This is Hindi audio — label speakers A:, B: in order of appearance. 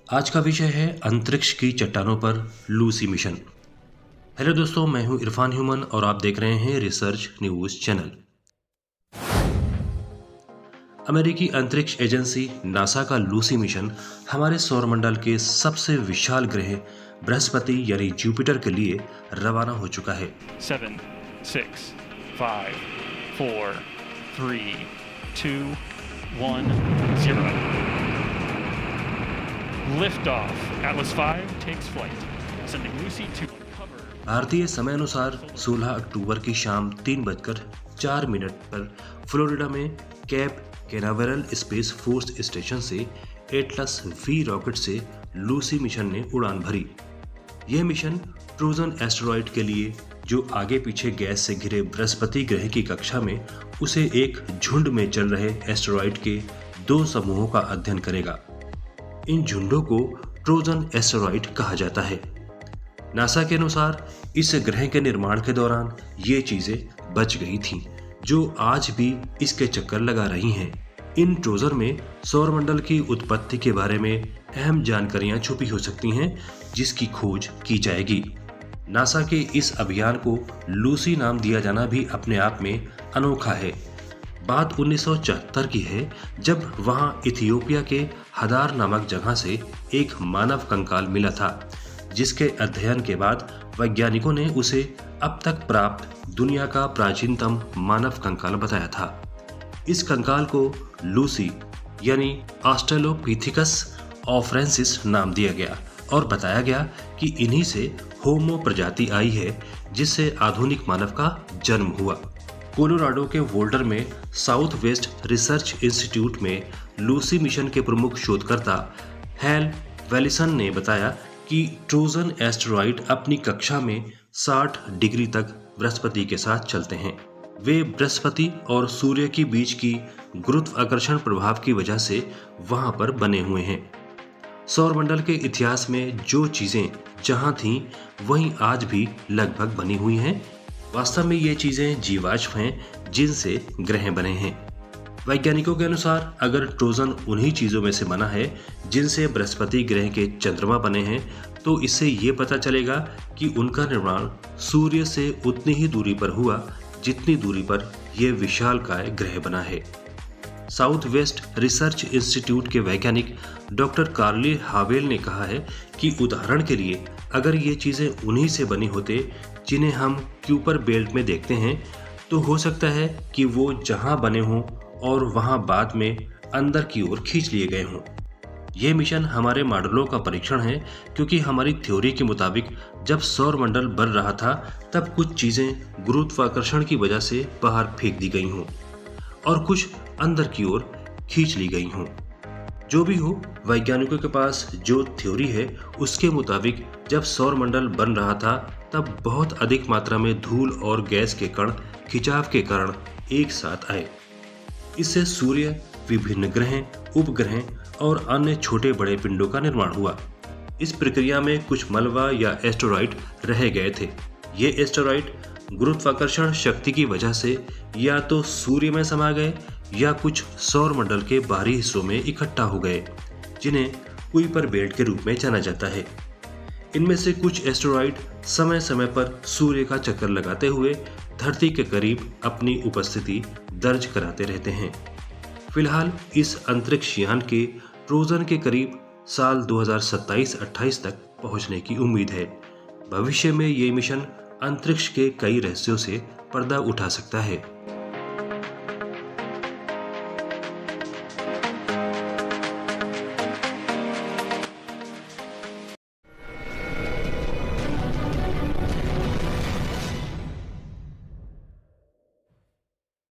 A: आज का विषय है अंतरिक्ष की चट्टानों पर लूसी मिशन। हेलो दोस्तों, मैं हूं इरफान ह्यूमन और आप देख रहे हैं रिसर्च न्यूज चैनल। अमेरिकी अंतरिक्ष एजेंसी नासा का लूसी मिशन हमारे सौरमंडल के सबसे विशाल ग्रह बृहस्पति यानी जुपिटर के लिए रवाना हो चुका है।
B: 7, 6, 5, 4, 3, 2, 1, 0. Liftoff. Atlas V takes flight, sending Lucy to uncover.
A: भारतीय समय अनुसार 16 अक्टूबर की शाम 3:04 पर फ्लोरिडा में cap Canaveral space force station से एटलस वी रॉकेट से लूसी मिशन ने उड़ान भरी। यह मिशन ट्रोजन एस्टेरॉयड के लिए, जो आगे पीछे गैस से घिरे बृहस्पति ग्रह की कक्षा में उसे एक झुंड में चल रहे एस्टेरॉयड के 2 समूहों का अध्ययन करेगा। इन झुंडों को ट्रोजन एस्टेरॉयड कहा जाता है। नासा के अनुसार इस ग्रह के निर्माण के दौरान ये चीजें बच गई थीं, जो आज भी इसके चक्कर लगा रही हैं। इन ट्रोजन में सौरमंडल की उत्पत्ति के बारे में अहम जानकारियां छुपी हो सकती हैं, जिसकी खोज की जाएगी। नासा के इस अभियान को लूसी नाम दिया जाना भी अपने आप में अनोखा है। बात 1974 की है, जब वहां इथियोपिया के हदार नामक जगह से एक मानव कंकाल मिला था, जिसके अध्ययन के बाद वैज्ञानिकों ने उसे अब तक प्राप्त दुनिया का प्राचीनतम मानव कंकाल बताया था। इस कंकाल को लूसी यानी ऑस्ट्रेलोपिथिकस ऑफ्रेंसिस नाम दिया गया और बताया गया कि इन्हीं से होमो प्रजाति आई है, जिससे आधुनिक मानव का जन्म हुआ। कोलोराडो के वोल्डर में साउथ वेस्ट रिसर्च इंस्टीट्यूट में लूसी मिशन के प्रमुख शोधकर्ता हैल वेलिसन ने बताया कि ट्रोजन एस्टेरॉयड अपनी कक्षा में 60 डिग्री तक बृहस्पति के साथ चलते हैं। वे बृहस्पति और सूर्य के बीच की गुरुत्वाकर्षण प्रभाव की वजह से वहां पर बने हुए हैं। सौरमंडल के इतिहास में जो चीजें जहां थीं, वहीं आज भी लगभग बनी हुई हैं। वास्तव में ये चीजें जीवाश्म हैं, जिनसे ग्रह बने हैं। वैज्ञानिकों के अनुसार अगर ट्रोजन उन्हीं चीजों में से बना है जिनसे बृहस्पति ग्रह के चंद्रमा बने हैं, तो इससे ये पता चलेगा कि उनका निर्माण सूर्य से उतनी ही दूरी पर हुआ जितनी दूरी पर यह विशालकाय ग्रह बना है। साउथ वेस्ट रिसर्च इंस्टीट्यूट के वैज्ञानिक डॉक्टर कार्ली हावेल ने कहा है कि उदाहरण के लिए अगर ये चीजें उन्हीं से बनी होते जिन्हें हम क्यूपर बेल्ट में देखते हैं, तो हो सकता है कि वो जहां बने हों और वहां बाद में अंदर की ओर खींच लिए गए हों। यह मिशन हमारे मॉडलों का परीक्षण है, क्योंकि हमारी थ्योरी के मुताबिक जब सौरमंडल बन रहा था, तब कुछ चीजें गुरुत्वाकर्षण की वजह से बाहर फेंक दी गई हों और कुछ अंदर की ओर खींच ली गई हों। जो भी हो, वैज्ञानिकों के पास जो थ्योरी है उसके मुताबिक जब सौरमंडल बन रहा था, तब बहुत अधिक मात्रा में धूल और गैस के कण खिंचाव के कारण एक साथ आए। इससे सूर्य, विभिन्न ग्रह, उपग्रह और अन्य छोटे बड़े पिंडों का निर्माण हुआ। इस प्रक्रिया में कुछ मलबा या एस्टेरॉयड रह गए थे। ये एस्टेरॉयड गुरुत्वाकर्षण शक्ति की वजह से या तो सूर्य में समा गए या कुछ सौरमंडल के बाहरी हिस्सों में इकट्ठा हो गए, जिन्हें कुइपर बेल्ट के रूप में जाना जाता है। इनमें से कुछ एस्टेरॉयड समय समय पर सूर्य का चक्कर लगाते हुए धरती के करीब अपनी उपस्थिति दर्ज कराते रहते हैं। फिलहाल इस अंतरिक्ष यान के ट्रोजन के करीब साल 2027-28 तक पहुंचने की उम्मीद है। भविष्य में ये मिशन अंतरिक्ष के कई रहस्यों से पर्दा उठा सकता है।